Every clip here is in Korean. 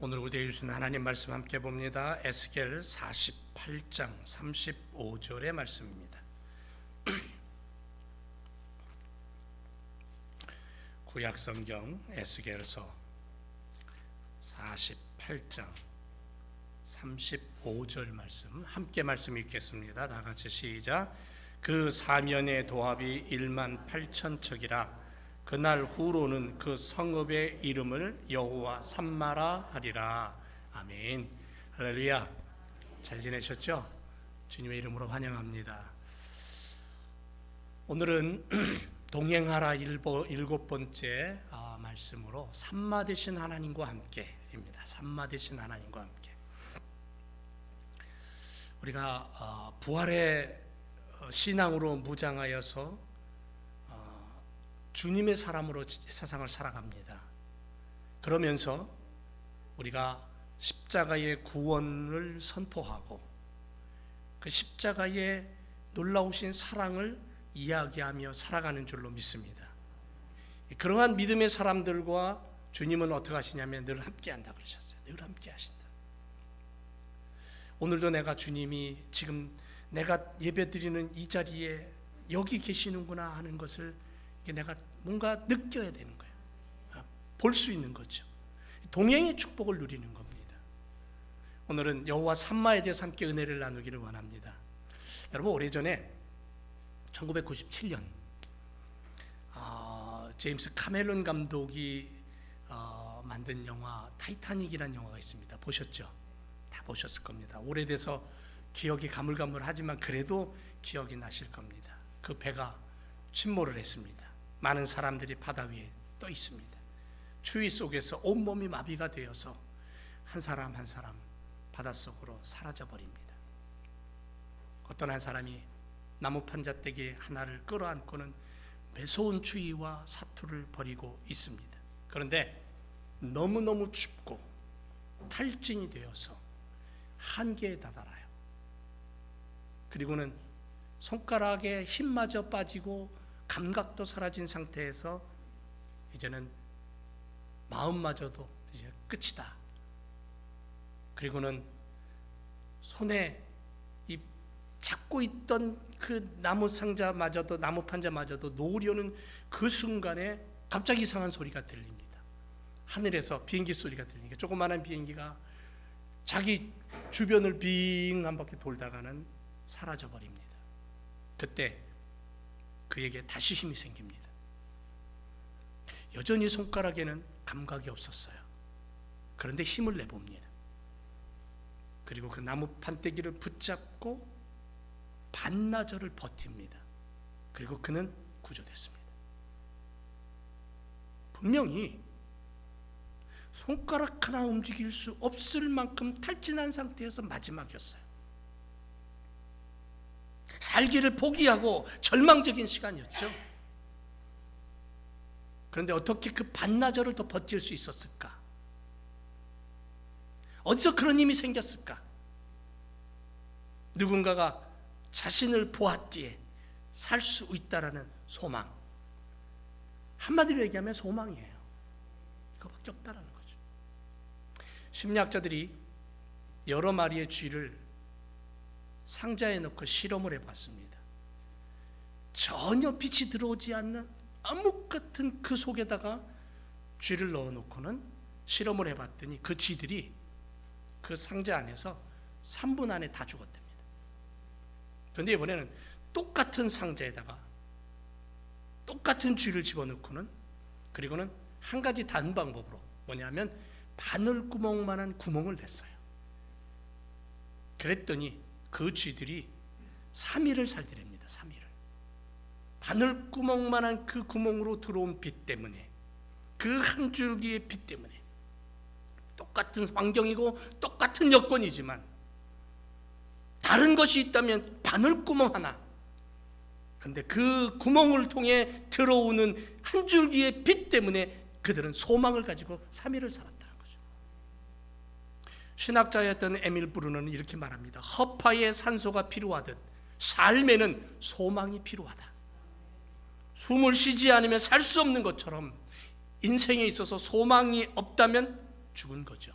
오늘 우리에게 주신 하나님 말씀 함께 봅니다. 에스겔 48장 35절의 말씀입니다. 구약성경 에스겔서 48장 35절 말씀 함께 말씀 읽겠습니다. 다 같이 시작. 그 사면의 도합이 1만 8천 척이라. 그날 후로는 그 성읍의 이름을 여호와 삼마라 하리라. 아멘. 할렐루야. 잘 지내셨죠? 주님의 이름으로 환영합니다. 오늘은 동행하라 일곱 번째 말씀으로 삼마 되신 하나님과 함께입니다. 삼마 되신 하나님과 함께. 우리가 부활의 신앙으로 무장하여서 주님의 사람으로 세상을 살아갑니다. 그러면서 우리가 십자가의 구원을 선포하고 그 십자가의 놀라우신 사랑을 이야기하며 살아가는 줄로 믿습니다. 그러한 믿음의 사람들과 주님은 어떻게 하시냐면 늘 함께한다 그러셨어요. 늘 함께하신다. 오늘도 내가 주님이 지금 내가 예배드리는 이 자리에 여기 계시는구나 하는 것을 내가 뭔가 느껴야 되는 거예요. 볼 수 있는 거죠. 동행의 축복을 누리는 겁니다. 오늘은 여호와 삼마에 대해서 함께 은혜를 나누기를 원합니다. 여러분, 오래전에 1997년 제임스 카멜론 감독이 만든 영화 타이타닉이라는 영화가 있습니다. 보셨죠? 다 보셨을 겁니다. 오래돼서 기억이 가물가물하지만 그래도 기억이 나실 겁니다. 그 배가 침몰을 했습니다. 많은 사람들이 바다 위에 떠 있습니다. 추위 속에서 온몸이 마비가 되어서 한 사람 한 사람 바닷속으로 사라져 버립니다. 어떤 한 사람이 나무 판자떼기 하나를 끌어안고는 매서운 추위와 사투를 벌이고 있습니다. 그런데 너무너무 춥고 탈진이 되어서 한계에 다다라요. 그리고는 손가락에 힘마저 빠지고 감각도 사라진 상태에서 이제는 마음마저도 이제 끝이다. 그리고는 손에 이 잡고 있던 그 나무 상자마저도 나무 판자마저도 놓으려는 그 순간에 갑자기 이상한 소리가 들립니다. 하늘에서 비행기 소리가 들리니까 조그마한 비행기가 자기 주변을 빙 한 바퀴 돌다가는 사라져 버립니다. 그때 그에게 다시 힘이 생깁니다. 여전히 손가락에는 감각이 없었어요. 그런데 힘을 내봅니다. 그리고 그 나무 판때기를 붙잡고 반나절을 버팁니다. 그리고 그는 구조됐습니다. 분명히 손가락 하나 움직일 수 없을 만큼 탈진한 상태에서 마지막이었어요. 살기를 포기하고 절망적인 시간이었죠. 그런데 어떻게 그 반나절을 더 버틸 수 있었을까? 어디서 그런 힘이 생겼을까? 누군가가 자신을 보았기에 살 수 있다라는 소망. 한마디로 얘기하면 소망이에요. 그거밖에 없다라는 거죠. 심리학자들이 여러 마리의 쥐를 상자에 넣고 실험을 해봤습니다. 전혀 빛이 들어오지 않는 암흑 같은 그 속에다가 쥐를 넣어놓고는 실험을 해봤더니 그 쥐들이 그 상자 안에서 3분 안에 다 죽었답니다. 그런데 이번에는 똑같은 상자에다가 똑같은 쥐를 집어넣고는 그리고는 한 가지 다른 방법으로 뭐냐면 바늘구멍만한 구멍을 냈어요. 그랬더니 그 쥐들이 3일을 살더랍니다. 3일을. 바늘구멍만한 그 구멍으로 들어온 빛 때문에 그 한 줄기의 빛 때문에 똑같은 환경이고 똑같은 여건이지만 다른 것이 있다면 바늘구멍 하나. 그런데 그 구멍을 통해 들어오는 한 줄기의 빛 때문에 그들은 소망을 가지고 3일을 살았다는 거죠. 신학자였던 에밀 브루너는 이렇게 말합니다. 허파에 산소가 필요하듯 삶에는 소망이 필요하다. 숨을 쉬지 않으면 살 수 없는 것처럼 인생에 있어서 소망이 없다면 죽은 거죠.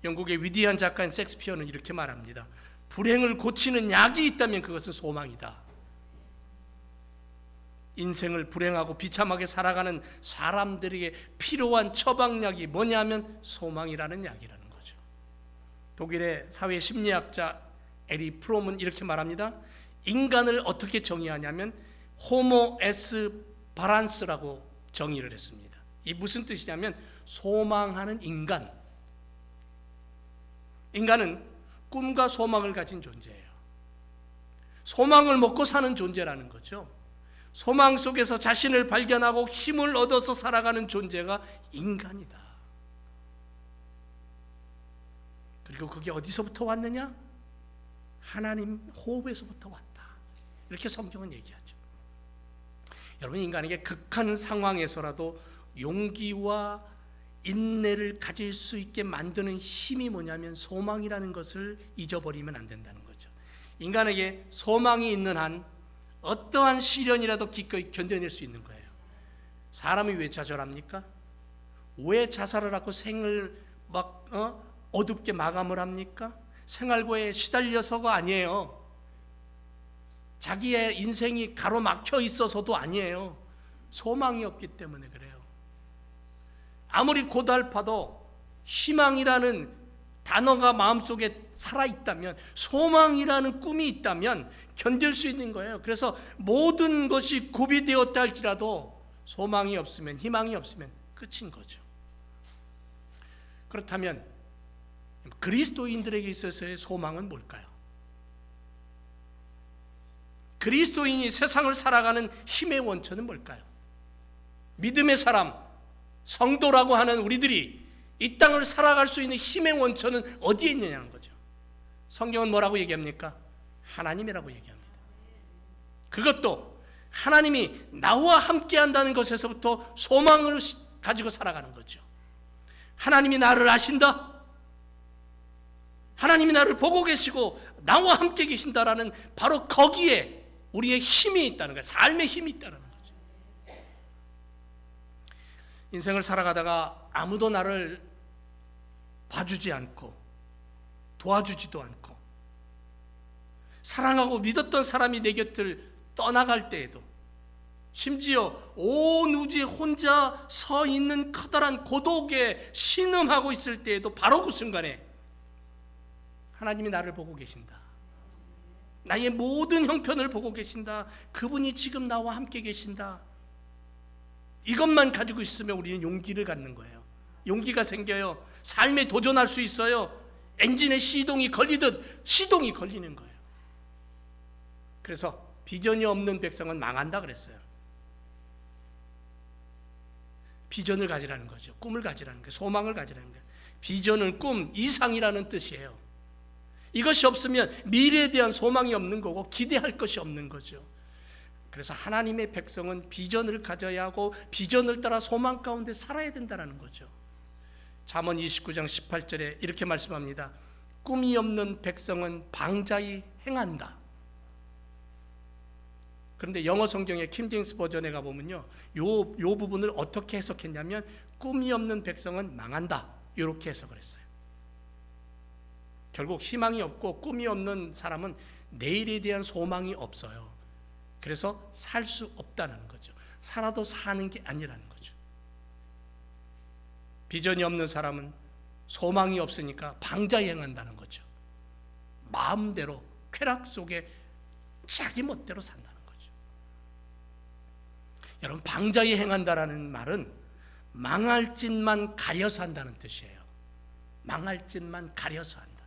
영국의 위대한 작가인 셰익스피어는 이렇게 말합니다. 불행을 고치는 약이 있다면 그것은 소망이다. 인생을 불행하고 비참하게 살아가는 사람들에게 필요한 처방약이 뭐냐면 소망이라는 약이라는 거죠. 독일의 사회 심리학자 에리 프롬은 이렇게 말합니다. 인간을 어떻게 정의하냐면 호모 에스 바란스라고 정의를 했습니다. 이 무슨 뜻이냐면 소망하는 인간. 인간은 꿈과 소망을 가진 존재예요. 소망을 먹고 사는 존재라는 거죠. 소망 속에서 자신을 발견하고 힘을 얻어서 살아가는 존재가 인간이다. 그리고 그게 어디서부터 왔느냐? 하나님 호흡에서부터 왔다. 이렇게 성경은 얘기하죠. 여러분, 인간에게 극한 상황에서라도 용기와 인내를 가질 수 있게 만드는 힘이 뭐냐면 소망이라는 것을 잊어버리면 안 된다는 거죠. 인간에게 소망이 있는 한 어떠한 시련이라도 기꺼이 견뎌낼 수 있는 거예요. 사람이 왜 좌절합니까? 왜 자살을 하고 생을 어둡게 마감을 합니까? 생활고에 시달려서가 아니에요. 자기의 인생이 가로막혀 있어서도 아니에요. 소망이 없기 때문에 그래요. 아무리 고달파도 희망이라는 단어가 마음속에 살아있다면, 소망이라는 꿈이 있다면 견딜 수 있는 거예요. 그래서 모든 것이 구비되었다 할지라도 소망이 없으면, 희망이 없으면 끝인 거죠. 그렇다면 그리스도인들에게 있어서의 소망은 뭘까요? 그리스도인이 세상을 살아가는 힘의 원천은 뭘까요? 믿음의 사람, 성도라고 하는 우리들이 이 땅을 살아갈 수 있는 힘의 원천은 어디에 있느냐는 거죠. 성경은 뭐라고 얘기합니까? 하나님이라고 얘기합니다. 그것도 하나님이 나와 함께 한다는 것에서부터 소망을 가지고 살아가는 거죠. 하나님이 나를 아신다, 하나님이 나를 보고 계시고 나와 함께 계신다라는 바로 거기에 우리의 힘이 있다는 거예요. 삶의 힘이 있다는 거죠. 인생을 살아가다가 아무도 나를 봐주지 않고 도와주지도 않고 사랑하고 믿었던 사람이 내 곁을 떠나갈 때에도, 심지어 온 우주에 혼자 서 있는 커다란 고독에 신음하고 있을 때에도 바로 그 순간에 하나님이 나를 보고 계신다, 나의 모든 형편을 보고 계신다, 그분이 지금 나와 함께 계신다, 이것만 가지고 있으면 우리는 용기를 갖는 거예요. 용기가 생겨요. 삶에 도전할 수 있어요. 엔진에 시동이 걸리듯 시동이 걸리는 거예요. 그래서 비전이 없는 백성은 망한다 그랬어요. 비전을 가지라는 거죠. 꿈을 가지라는 거예요. 소망을 가지라는 거예요. 비전은 꿈, 이상이라는 뜻이에요. 이것이 없으면 미래에 대한 소망이 없는 거고 기대할 것이 없는 거죠. 그래서 하나님의 백성은 비전을 가져야 하고 비전을 따라 소망 가운데 살아야 된다는 거죠. 잠언 29장 18절에 이렇게 말씀합니다. 꿈이 없는 백성은 방자히 행한다. 그런데 영어 성경의 킹제임스 버전에 가보면요, 요 부분을 어떻게 해석했냐면 꿈이 없는 백성은 망한다, 이렇게 해석을 했어요. 결국 희망이 없고 꿈이 없는 사람은 내일에 대한 소망이 없어요. 그래서 살 수 없다는 거죠. 살아도 사는 게 아니라는 거죠. 비전이 없는 사람은 소망이 없으니까 방자히 행한다는 거죠. 마음대로 쾌락 속에 자기 멋대로 산다는 거죠. 여러분, 방자히 행한다라는 말은 망할 짓만 가려서 한다는 뜻이에요. 망할 짓만 가려서 한다.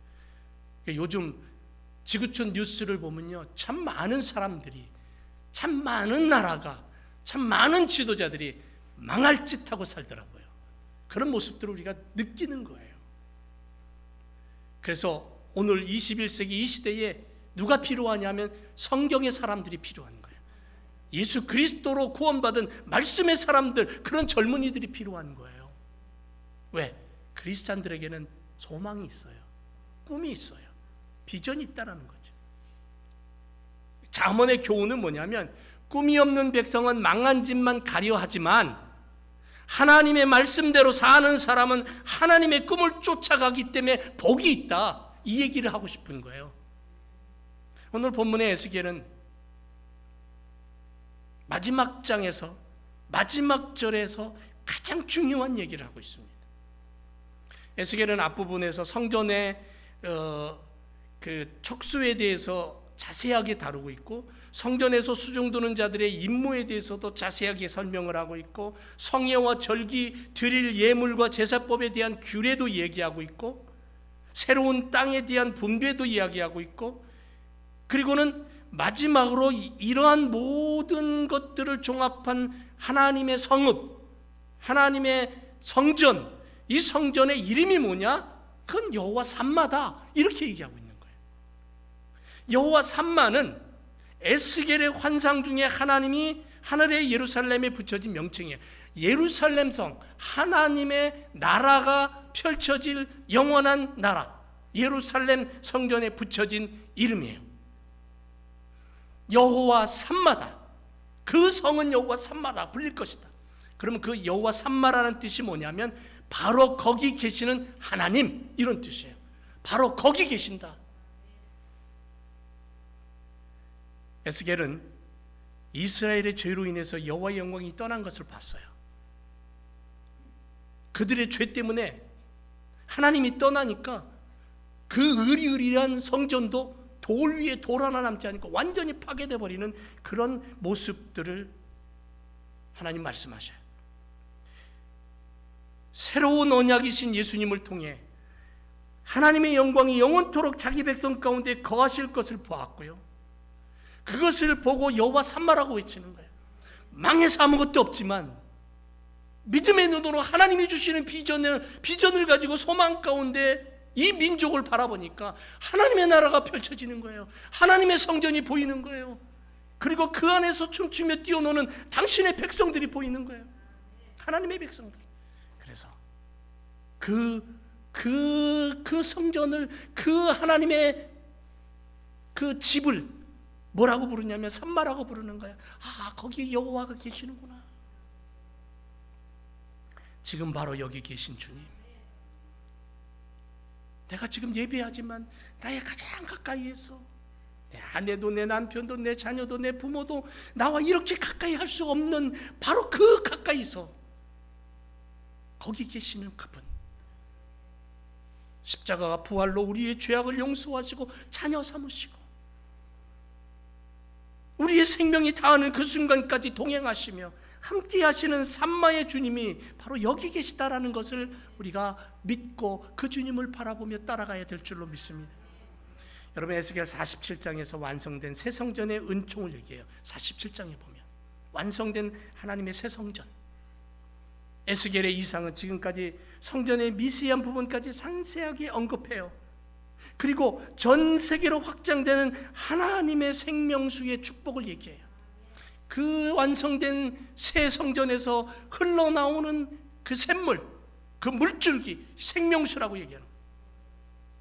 요즘 지구촌 뉴스를 보면요, 참 많은 사람들이, 참 많은 나라가, 참 많은 지도자들이 망할 짓하고 살더라고요. 그런 모습들을 우리가 느끼는 거예요. 그래서 오늘 21세기 이 시대에 누가 필요하냐면 성경의 사람들이 필요한 거예요. 예수 그리스도로 구원받은 말씀의 사람들, 그런 젊은이들이 필요한 거예요. 왜? 그리스찬들에게는 소망이 있어요. 꿈이 있어요. 비전이 있다는 거죠. 잠언의 교훈은 뭐냐면 꿈이 없는 백성은 망한 짓만 가려 하지만 하나님의 말씀대로 사는 사람은 하나님의 꿈을 쫓아가기 때문에 복이 있다. 이 얘기를 하고 싶은 거예요. 오늘 본문의 에스겔은 마지막 장에서 마지막 절에서 가장 중요한 얘기를 하고 있습니다. 에스겔은 앞부분에서 성전의 그 척수에 대해서 자세하게 다루고 있고, 성전에서 수종드는 자들의 임무에 대해서도 자세하게 설명을 하고 있고, 성예와 절기 드릴 예물과 제사법에 대한 규례도 얘기하고 있고, 새로운 땅에 대한 분배도 이야기하고 있고, 그리고는 마지막으로 이러한 모든 것들을 종합한 하나님의 성읍, 하나님의 성전, 이 성전의 이름이 뭐냐? 그건 여호와 삼마다, 이렇게 얘기하고 있는 거예요. 여호와 삼마는 에스겔의 환상 중에 하나님이 하늘의 예루살렘에 붙여진 명칭이에요. 예루살렘 성, 하나님의 나라가 펼쳐질 영원한 나라, 예루살렘 성전에 붙여진 이름이에요. 여호와 삼마다, 그 성은 여호와 삼마라 불릴 것이다. 그러면 그 여호와 삼마라는 뜻이 뭐냐면 바로 거기 계시는 하나님, 이런 뜻이에요. 바로 거기 계신다. 에스겔은 이스라엘의 죄로 인해서 여호와의 영광이 떠난 것을 봤어요. 그들의 죄 때문에 하나님이 떠나니까 그 으리으리한 성전도 돌 위에 돌 하나 남지 않고 완전히 파괴되어 버리는 그런 모습들을 하나님 말씀하셔요. 새로운 언약이신 예수님을 통해 하나님의 영광이 영원토록 자기 백성 가운데 거하실 것을 보았고요, 그것을 보고 여호와 삼마라고 외치는 거예요. 망해서 아무것도 없지만 믿음의 눈으로 하나님이 주시는 비전을 가지고 소망 가운데 이 민족을 바라보니까 하나님의 나라가 펼쳐지는 거예요. 하나님의 성전이 보이는 거예요. 그리고 그 안에서 춤추며 뛰어노는 당신의 백성들이 보이는 거예요. 하나님의 백성들. 그래서 그 성전을, 그 하나님의 그 집을 뭐라고 부르냐면 삼마라고 부르는 거예요. 아, 거기 여호와가 계시는구나. 지금 바로 여기 계신 주님, 내가 지금 예배하지만 나의 가장 가까이에서 내 아내도 내 남편도 내 자녀도 내 부모도 나와 이렇게 가까이 할 수 없는 바로 그 가까이서 거기 계시는 그분, 십자가가 부활로 우리의 죄악을 용서하시고 자녀 삼으시고 우리의 생명이 다하는 그 순간까지 동행하시며 함께 하시는 삼마의 주님이 바로 여기 계시다라는 것을 우리가 믿고 그 주님을 바라보며 따라가야 될 줄로 믿습니다. 여러분, 에스겔 47장에서 완성된 새 성전의 은총을 얘기해요. 47장에 보면 완성된 하나님의 새 성전, 에스겔의 이상은 지금까지 성전의 미세한 부분까지 상세하게 언급해요. 그리고 전 세계로 확장되는 하나님의 생명수의 축복을 얘기해요. 그 완성된 새 성전에서 흘러나오는 그 샘물, 그 물줄기, 생명수라고 얘기하는 거예요.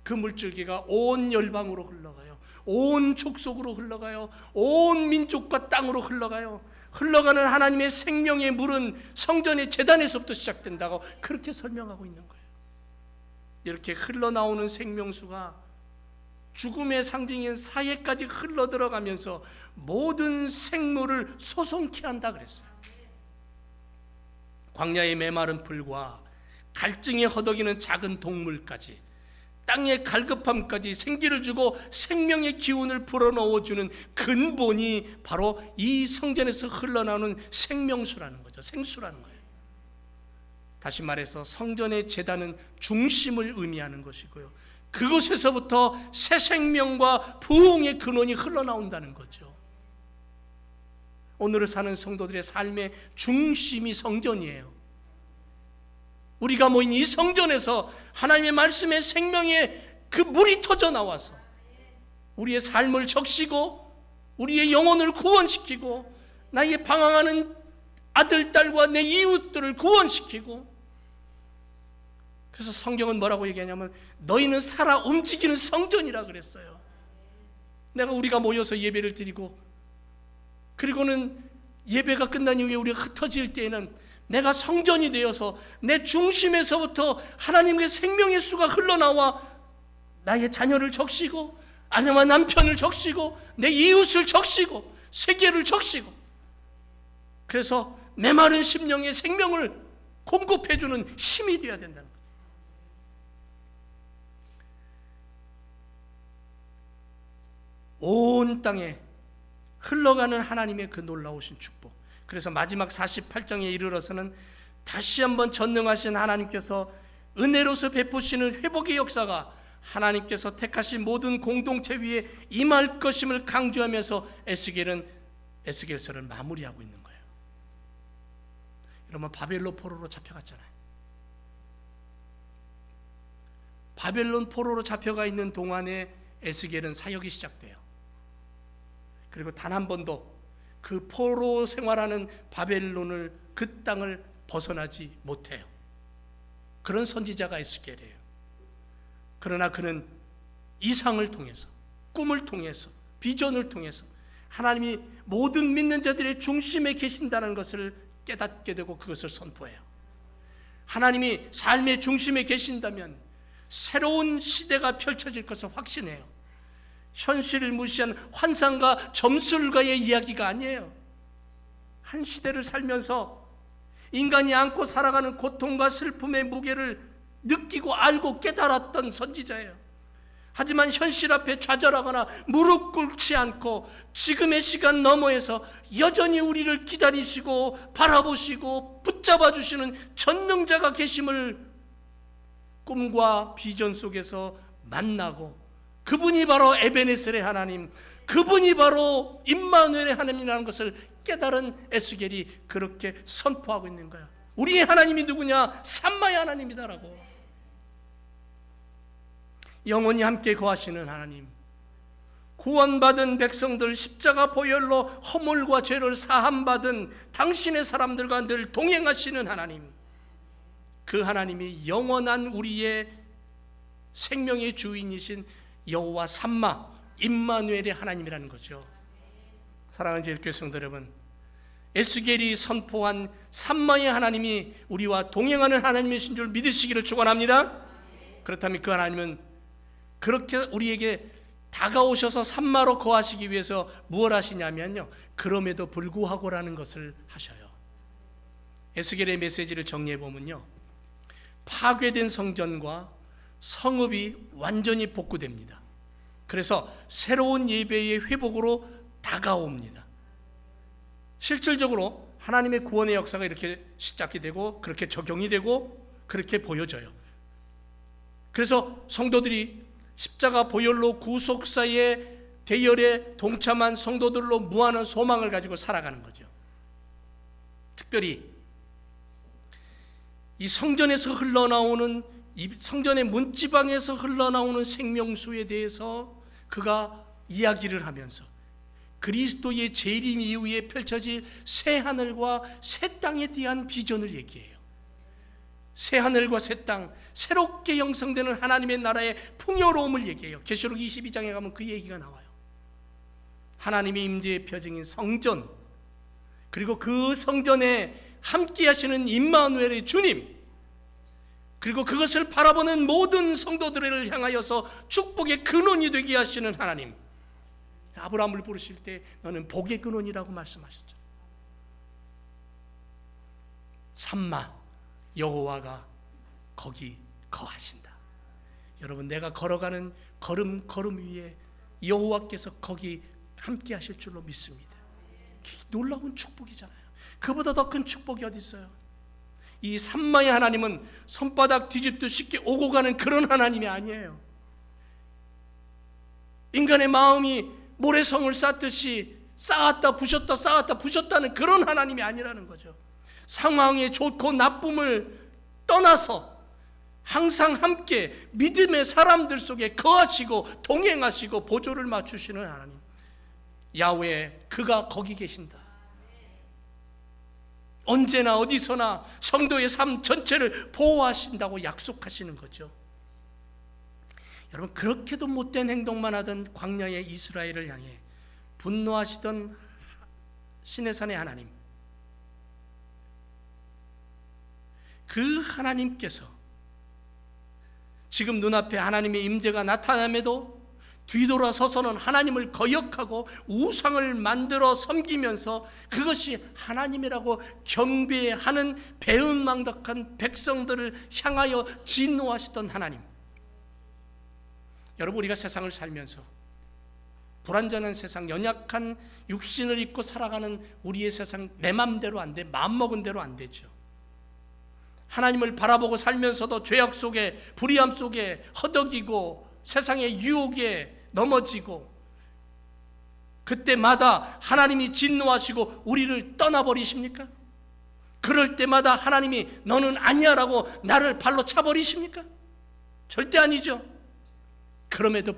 그 물줄기가 온 열방으로 흘러가요. 온 족속으로 흘러가요. 온 민족과 땅으로 흘러가요. 흘러가는 하나님의 생명의 물은 성전의 제단에서부터 시작된다고 그렇게 설명하고 있는 거예요. 이렇게 흘러나오는 생명수가 죽음의 상징인 사해까지 흘러들어가면서 모든 생물을 소송케 한다 그랬어요. 광야의 메마른 풀과 갈증에 허덕이는 작은 동물까지, 땅의 갈급함까지 생기를 주고 생명의 기운을 불어넣어주는 근본이 바로 이 성전에서 흘러나오는 생명수라는 거죠. 생수라는 거예요. 다시 말해서 성전의 제단은 중심을 의미하는 것이고요, 그곳에서부터 새 생명과 부흥의 근원이 흘러나온다는 거죠. 오늘을 사는 성도들의 삶의 중심이 성전이에요. 우리가 모인 이 성전에서 하나님의 말씀의 생명의 그 물이 터져 나와서 우리의 삶을 적시고 우리의 영혼을 구원시키고 나의 방황하는 아들, 딸과 내 이웃들을 구원시키고, 그래서 성경은 뭐라고 얘기하냐면 너희는 살아 움직이는 성전이라 그랬어요. 우리가 모여서 예배를 드리고 그리고는 예배가 끝난 이후에 우리가 흩어질 때에는 내가 성전이 되어서 내 중심에서부터 하나님의 생명의 수가 흘러나와 나의 자녀를 적시고 아내와 남편을 적시고 내 이웃을 적시고 세계를 적시고, 그래서 메마른 심령의 생명을 공급해주는 힘이 되어야 된다는 거죠. 온 땅에 흘러가는 하나님의 그 놀라우신 축복. 그래서 마지막 48장에 이르러서는 다시 한번 전능하신 하나님께서 은혜로서 베푸시는 회복의 역사가 하나님께서 택하신 모든 공동체 위에 임할 것임을 강조하면서 에스겔서를 마무리하고 있는 거예요. 여러분, 바벨론 포로로 잡혀갔잖아요. 바벨론 포로로 잡혀가 있는 동안에 에스겔은 사역이 시작돼요. 그리고 단 한 번도 그 포로 생활하는 바벨론을, 그 땅을 벗어나지 못해요. 그런 선지자가 에스겔이에요. 그러나 그는 이상을 통해서, 꿈을 통해서, 비전을 통해서 하나님이 모든 믿는 자들의 중심에 계신다는 것을 깨닫게 되고 그것을 선포해요. 하나님이 삶의 중심에 계신다면 새로운 시대가 펼쳐질 것을 확신해요. 현실을 무시한 환상과 점술가의 이야기가 아니에요. 한 시대를 살면서 인간이 안고 살아가는 고통과 슬픔의 무게를 느끼고 알고 깨달았던 선지자예요. 하지만 현실 앞에 좌절하거나 무릎 꿇지 않고 지금의 시간 너머에서 여전히 우리를 기다리시고 바라보시고 붙잡아 주시는 전능자가 계심을 꿈과 비전 속에서 만나고, 그분이 바로 에베네셀의 하나님, 그분이 바로 임마누엘의 하나님이라는 것을 깨달은 에스겔이 그렇게 선포하고 있는 거야. 우리의 하나님이 누구냐? 삼마의 하나님이다라고. 영원히 함께 거하시는 하나님, 구원받은 백성들 십자가 보혈로 허물과 죄를 사함받은 당신의 사람들과 늘 동행하시는 하나님, 그 하나님이 영원한 우리의 생명의 주인이신 여호와 삼마 임마누엘의 하나님이라는 거죠. 사랑하는 제일교회 성도 여러분, 에스겔이 선포한 삼마의 하나님이 우리와 동행하는 하나님이신 줄 믿으시기를 축원합니다. 그렇다면 그 하나님은 그렇게 우리에게 다가오셔서 삼마로 거하시기 위해서 무엇 하시냐면요, 그럼에도 불구하고라는 것을 하셔요. 에스겔의 메시지를 정리해 보면요, 파괴된 성전과 성읍이 완전히 복구됩니다. 그래서 새로운 예배의 회복으로 다가옵니다. 실질적으로 하나님의 구원의 역사가 이렇게 시작이 되고 그렇게 적용이 되고 그렇게 보여져요. 그래서 성도들이 십자가 보혈로 구속사의 대열에 동참한 성도들로 무한한 소망을 가지고 살아가는 거죠. 특별히 이 성전에서 흘러나오는, 이 성전의 문지방에서 흘러나오는 생명수에 대해서 그가 이야기를 하면서 그리스도의 재림 이후에 펼쳐질 새 하늘과 새 땅에 대한 비전을 얘기해요. 새 하늘과 새 땅, 새롭게 형성되는 하나님의 나라의 풍요로움을 얘기해요. 계시록 22장에 가면 그 얘기가 나와요. 하나님의 임재의 표징인 성전, 그리고 그 성전에 함께 하시는 임마누엘의 주님, 그리고 그것을 바라보는 모든 성도들을 향하여서 축복의 근원이 되게 하시는 하나님. 아브라함을 부르실 때 너는 복의 근원이라고 말씀하셨죠. 삼마 여호와가 거기 거하신다. 여러분, 내가 걸어가는 걸음 위에 여호와께서 거기 함께 하실 줄로 믿습니다. 놀라운 축복이잖아요. 그보다 더 큰 축복이 어디 있어요? 이 삼마의 하나님은 손바닥 뒤집도 쉽게 오고 가는 그런 하나님이 아니에요. 인간의 마음이 모래성을 쌓듯이 쌓았다 부셨다 쌓았다 부셨다는 그런 하나님이 아니라는 거죠. 상황의 좋고 나쁨을 떠나서 항상 함께 믿음의 사람들 속에 거하시고 동행하시고 보조를 맞추시는 하나님, 야훼, 그가 거기 계신다. 언제나 어디서나 성도의 삶 전체를 보호하신다고 약속하시는 거죠. 여러분, 그렇게도 못된 행동만 하던 광야의 이스라엘을 향해 분노하시던 시내산의 하나님, 그 하나님께서 지금 눈앞에 하나님의 임재가 나타남에도 뒤돌아서서는 하나님을 거역하고 우상을 만들어 섬기면서 그것이 하나님이라고 경배하는 배은망덕한 백성들을 향하여 진노하시던 하나님. 여러분, 우리가 세상을 살면서 불완전한 세상, 연약한 육신을 입고 살아가는 우리의 세상, 내 맘대로 안 돼, 마음먹은 대로 안 되죠. 하나님을 바라보고 살면서도 죄악 속에, 불의함 속에 허덕이고 세상의 유혹에 넘어지고, 그때마다 하나님이 진노하시고 우리를 떠나버리십니까? 그럴 때마다 하나님이 너는 아니야 라고 나를 발로 차버리십니까? 절대 아니죠. 그럼에도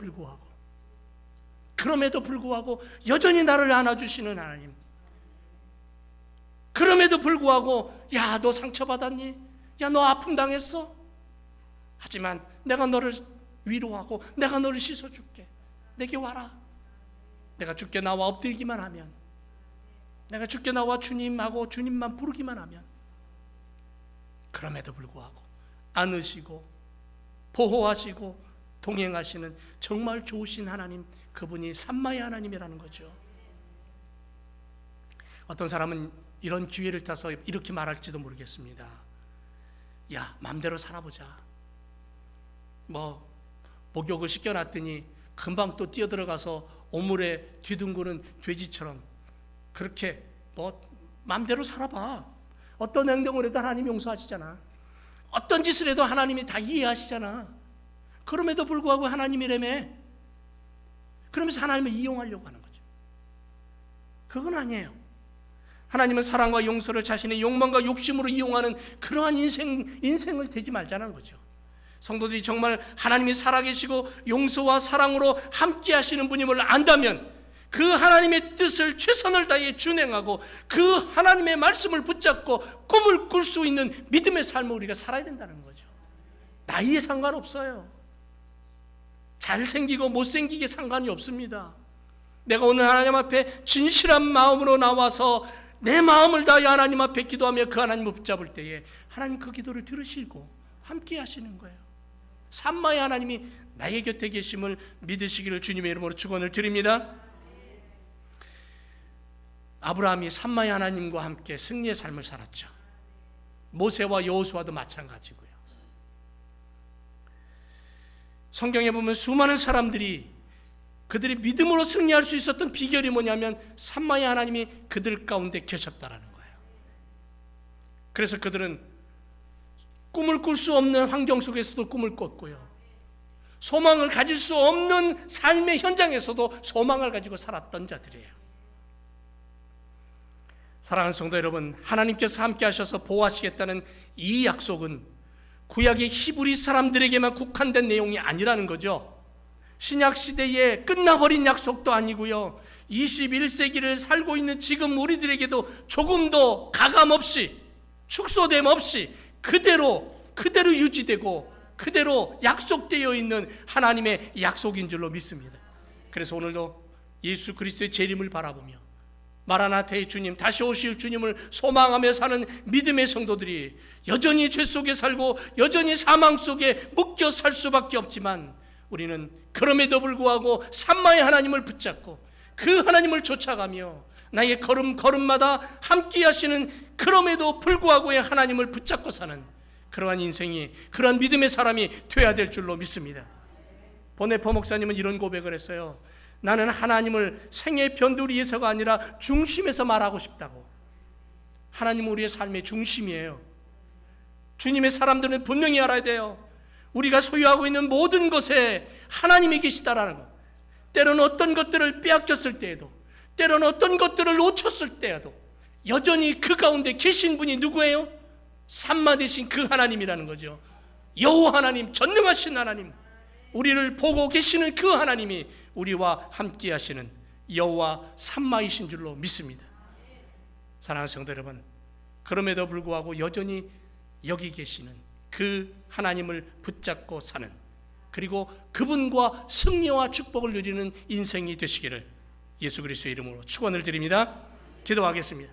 불구하고 여전히 나를 안아주시는 하나님. 그럼에도 불구하고 야, 너 상처받았니? 야, 너 아픔 당했어? 하지만 내가 너를 위로하고 내가 너를 씻어줄게. 내게 와라. 내가 주께 나와 엎드리기만 하면, 내가 주께 나와 주님하고 주님만 부르기만 하면, 그럼에도 불구하고 안으시고 보호하시고 동행하시는 정말 좋으신 하나님, 그분이 삼마의 하나님이라는 거죠. 어떤 사람은 이런 기회를 타서 이렇게 말할지도 모르겠습니다. 야, 마음대로 살아보자. 목욕을 시켜놨더니 금방 또 뛰어들어가서 오물에 뒤둥그는 돼지처럼 그렇게 마음대로 살아봐. 어떤 행동을 해도 하나님이 용서하시잖아. 어떤 짓을 해도 하나님이 다 이해하시잖아. 그럼에도 불구하고 하나님이라며. 그러면서 하나님을 이용하려고 하는 거죠. 그건 아니에요. 하나님은 사랑과 용서를 자신의 욕망과 욕심으로 이용하는 그러한 인생을 되지 말자는 거죠. 성도들이 정말 하나님이 살아계시고 용서와 사랑으로 함께 하시는 분임을 안다면 그 하나님의 뜻을 최선을 다해 준행하고 그 하나님의 말씀을 붙잡고 꿈을 꿀 수 있는 믿음의 삶을 우리가 살아야 된다는 거죠. 나이에 상관없어요. 잘생기고 못생기게 상관이 없습니다. 내가 오늘 하나님 앞에 진실한 마음으로 나와서 내 마음을 다해 하나님 앞에 기도하며 그 하나님을 붙잡을 때에 하나님 그 기도를 들으시고 함께 하시는 거예요. 삼마의 하나님이 나의 곁에 계심을 믿으시기를 주님의 이름으로 축원을 드립니다. 아브라함이 삼마의 하나님과 함께 승리의 삶을 살았죠. 모세와 여호수아도 마찬가지고요. 성경에 보면 수많은 사람들이 그들이 믿음으로 승리할 수 있었던 비결이 뭐냐면 삼마의 하나님이 그들 가운데 계셨다라는 거예요. 그래서 그들은 꿈을 꿀 수 없는 환경 속에서도 꿈을 꿨고요, 소망을 가질 수 없는 삶의 현장에서도 소망을 가지고 살았던 자들이에요. 사랑하는 성도 여러분, 하나님께서 함께 하셔서 보호하시겠다는 이 약속은 구약의 히브리 사람들에게만 국한된 내용이 아니라는 거죠. 신약시대에 끝나버린 약속도 아니고요, 21세기를 살고 있는 지금 우리들에게도 조금도 가감없이 축소됨 없이 그대로 유지되고 그대로 약속되어 있는 하나님의 약속인 줄로 믿습니다. 그래서 오늘도 예수 그리스도의 재림을 바라보며 마라나타의 주님, 다시 오실 주님을 소망하며 사는 믿음의 성도들이 여전히 죄 속에 살고 여전히 사망 속에 묶여 살 수밖에 없지만, 우리는 그럼에도 불구하고 삼마의 하나님을 붙잡고 그 하나님을 쫓아가며 나의 걸음마다 함께 하시는 그럼에도 불구하고의 하나님을 붙잡고 사는 그러한 인생이, 그러한 믿음의 사람이 되어야 될 줄로 믿습니다. 보네퍼 목사님은 이런 고백을 했어요. 나는 하나님을 생의 변두리에서가 아니라 중심에서 말하고 싶다고. 하나님은 우리의 삶의 중심이에요. 주님의 사람들은 분명히 알아야 돼요. 우리가 소유하고 있는 모든 것에 하나님이 계시다라는 것. 때로는 어떤 것들을 빼앗겼을 때에도, 때로는 어떤 것들을 놓쳤을 때에도 여전히 그 가운데 계신 분이 누구예요? 삼마 되신 그 하나님이라는 거죠. 여호와 하나님, 전능하신 하나님, 우리를 보고 계시는 그 하나님이 우리와 함께 하시는 여호와 삼마이신 줄로 믿습니다. 사랑하는 성도 여러분, 그럼에도 불구하고 여전히 여기 계시는 그 하나님을 붙잡고 사는, 그리고 그분과 승리와 축복을 누리는 인생이 되시기를 예수 그리스도의 이름으로 축원을 드립니다. 기도하겠습니다.